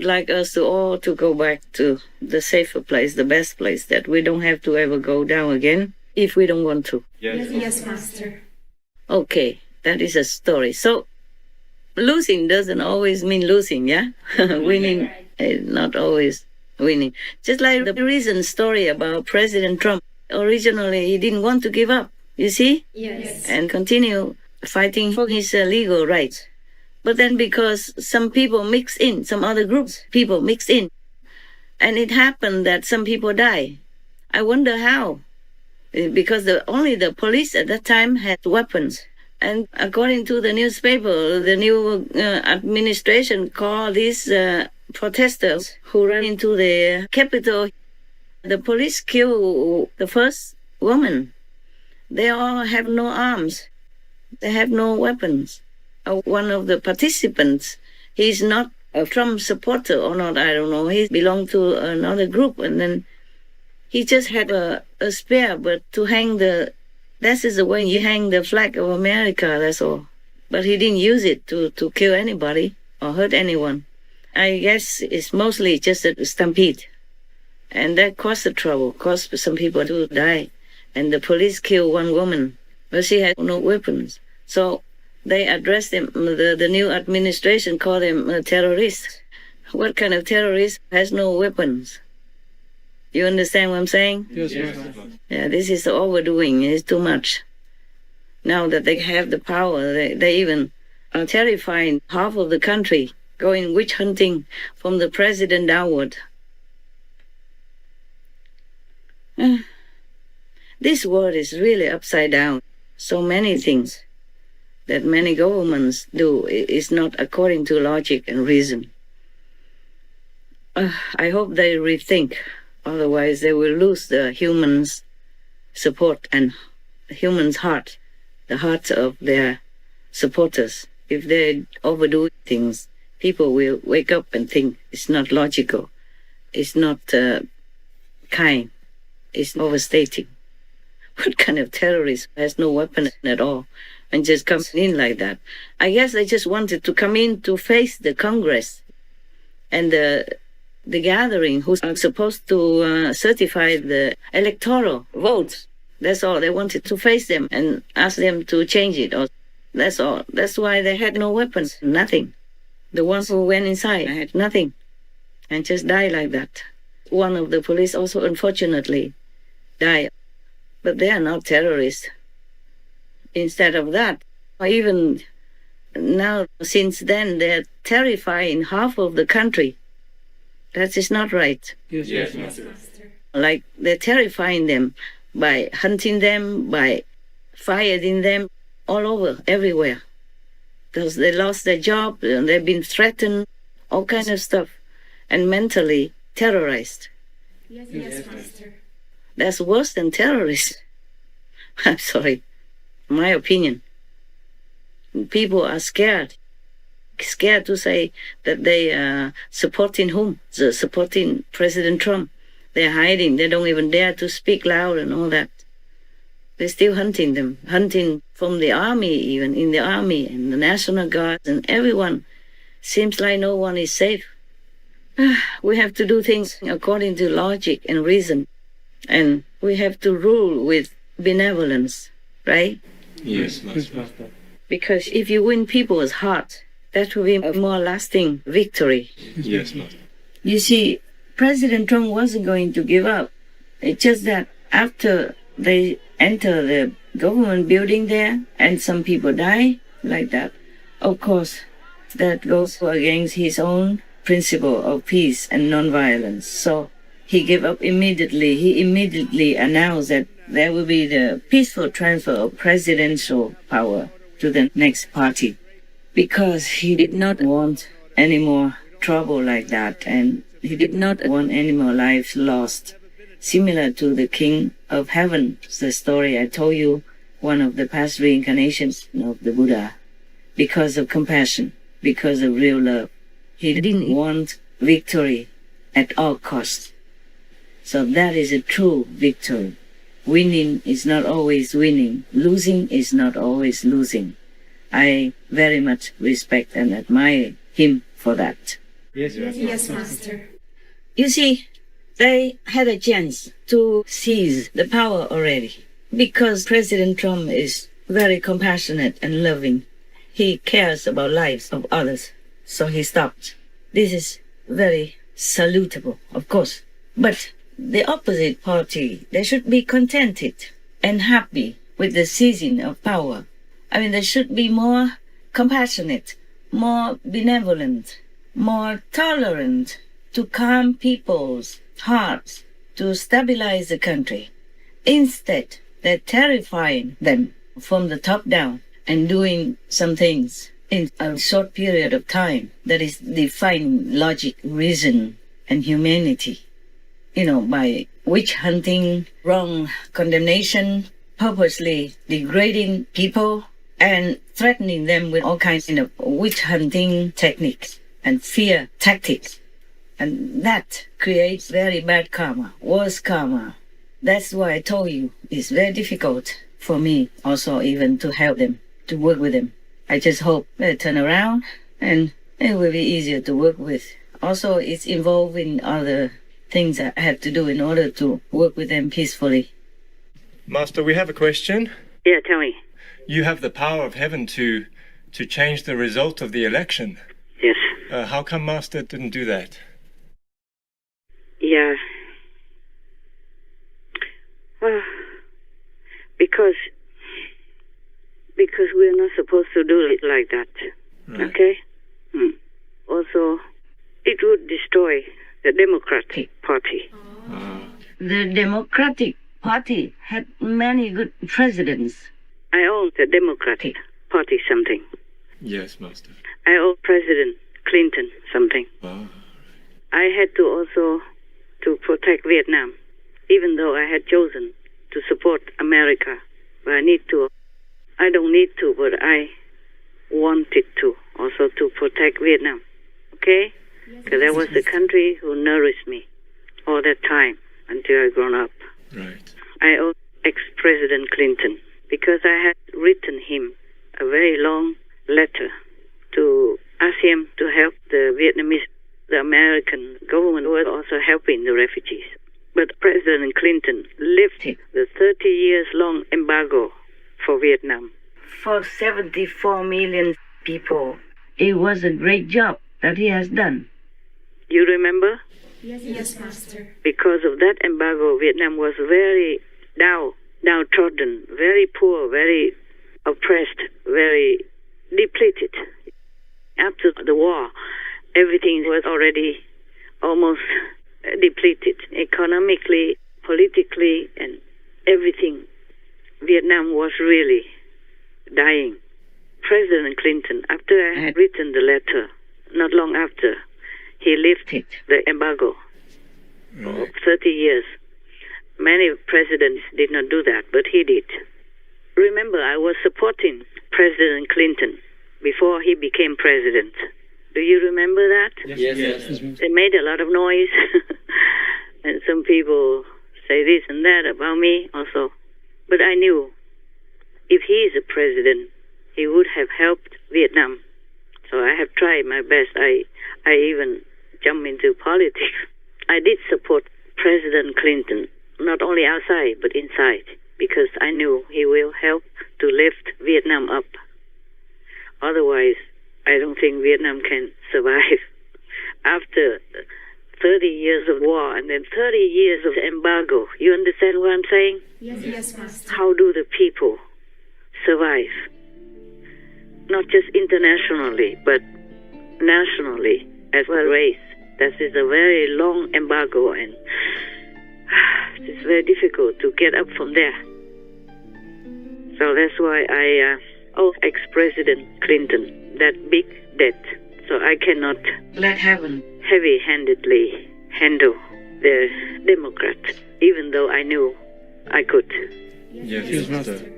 would like us to all to go back to the safer place, the best place, that we don't have to ever go down again if we don't want to. Yes, Master. Okay, that is a story. So losing doesn't always mean losing, yeah? Winning is not always winning. Just like the recent story about President Trump. Originally, he didn't want to give up, you see? Yes. And continue fighting for his legal rights. But then because some people mix in, some other groups, people mix in, and it happened that some people die. I wonder how. Because only the police at that time had weapons. And according to the newspaper, the new administration called these protesters who ran into the Capitol. The police killed the first woman. They all have no arms. They have no weapons. One of the participants, he's not a Trump supporter or not, I don't know. He belonged to another group, and then he just had a spear, but to hang that is the way you hang the flag of America, that's all. But he didn't use it to kill anybody or hurt anyone. I guess it's mostly just a stampede. And that caused the trouble, caused some people to die. And the police killed one woman, but she had no weapons. So they addressed them, the new administration called them terrorists. What kind of terrorist has no weapons? You understand what I'm saying? Yes. Yeah, this is overdoing. It's too much. Now that they have the power, they even are terrifying half of the country, going witch hunting from the president downward. This world is really upside down. So many things that many governments do is not according to logic and reason. I hope they rethink. Otherwise, they will lose the humans' support and humans' heart, the hearts of their supporters. If they overdo things, people will wake up and think it's not logical, it's not kind, it's overstating. What kind of terrorist has no weapon at all and just comes in like that? I guess they just wanted to come in to face the Congress and the gathering who's supposed to certify the electoral votes. That's all. They wanted to face them and ask them to change it. That's all. That's why they had no weapons, nothing. The ones who went inside had nothing and just died like that. One of the police also, unfortunately, died. But they are not terrorists. Instead of that, even now, since then, they're terrifying half of the country. That is not right. Yes. Like they're terrifying them by hunting them, by firing them all over, everywhere. Because they lost their job, and they've been threatened, all kinds of stuff, and mentally terrorized. Yes, Master. That's worse than terrorists. I'm sorry. My opinion. People are scared to say that they are supporting whom? Supporting President Trump. They're hiding. They don't even dare to speak loud and all that. They're still hunting them. Hunting from the army, even in the army and the National Guard and everyone. Seems like no one is safe. We have to do things according to logic and reason. And we have to rule with benevolence, right? Yes, Master. Because if you win people's heart, that will be a more lasting victory. Yes, Master. You see, President Trump wasn't going to give up. It's just that after they enter the government building there and some people die like that, of course, that goes against his own principle of peace and nonviolence. So he gave up immediately. He immediately announced that there will be the peaceful transfer of presidential power to the next party, because he did not want any more trouble like that, and he did not want any more lives lost. Similar to the King of Heaven, the story I told you, one of the past reincarnations of the Buddha, because of compassion, because of real love. He didn't want victory at all costs. So that is a true victory. Winning is not always winning. Losing is not always losing. I very much respect and admire him for that. Yes, Yes, Master. You see, they had a chance to seize the power already because President Trump is very compassionate and loving. He cares about lives of others, so he stopped. This is very salutable, of course. But the opposite party, they should be contented and happy with the seizing of power. I mean, they should be more compassionate, more benevolent, more tolerant to calm people's hearts, to stabilize the country. Instead, they're terrifying them from the top down and doing some things in a short period of time that is defying logic, reason, and humanity. You know, by witch hunting, wrong condemnation, purposely degrading people, and threatening them with all kinds of witch hunting techniques and fear tactics. And that creates very bad karma, worse karma. That's why I told you it's very difficult for me also even to help them, to work with them. I just hope they turn around and it will be easier to work with. Also, it's involving other things I have to do in order to work with them peacefully. Master, we have a question. Yeah, tell me. You have the power of heaven to change the result of the election. Yes. How come Master didn't do that? Yeah. Well, because we're not supposed to do it like that. Right. Okay? Also, it would destroy the Democratic Party. The Democratic Party had many good presidents. I owe the Democratic Party something. Yes, Master. I owe President Clinton something. I had to also to protect Vietnam, even though I had chosen to support America. But I don't need to, but I wanted to also to protect Vietnam. Okay? Because that was the country who nourished me all that time until I grown up. Right. I owe ex-President Clinton because I had written him a very long letter to ask him to help the Vietnamese. The American government was also helping the refugees. But President Clinton lifted the 30 years long embargo for Vietnam. For 74 million people. It was a great job that he has done. You remember? Yes, Master. Because of that embargo, Vietnam was very downtrodden, very poor, very oppressed, very depleted. After the war, everything was already almost depleted, economically, politically, and everything. Vietnam was really dying. President Clinton, after I had written the letter, not long after, he lifted the embargo of 30 years. Many presidents did not do that, but he did. Remember, I was supporting President Clinton before he became president. Do you remember that? Yes. They made a lot of noise. And some people say this and that about me also. But I knew if he is a president, he would have helped Vietnam. So I have tried my best. I even jumped into politics. I did support President Clinton, not only outside, but inside, because I knew he will help to lift Vietnam up. Otherwise, I don't think Vietnam can survive. After 30 years of war and then 30 years of embargo, you understand what I'm saying? Yes, Master. How do the people survive? Not just internationally, but nationally as well race. That is a very long embargo, and it's very difficult to get up from there. So that's why I owe ex-President Clinton that big debt. So I cannot let heaven heavy-handedly handle the Democrat, even though I knew I could. Yes, Master.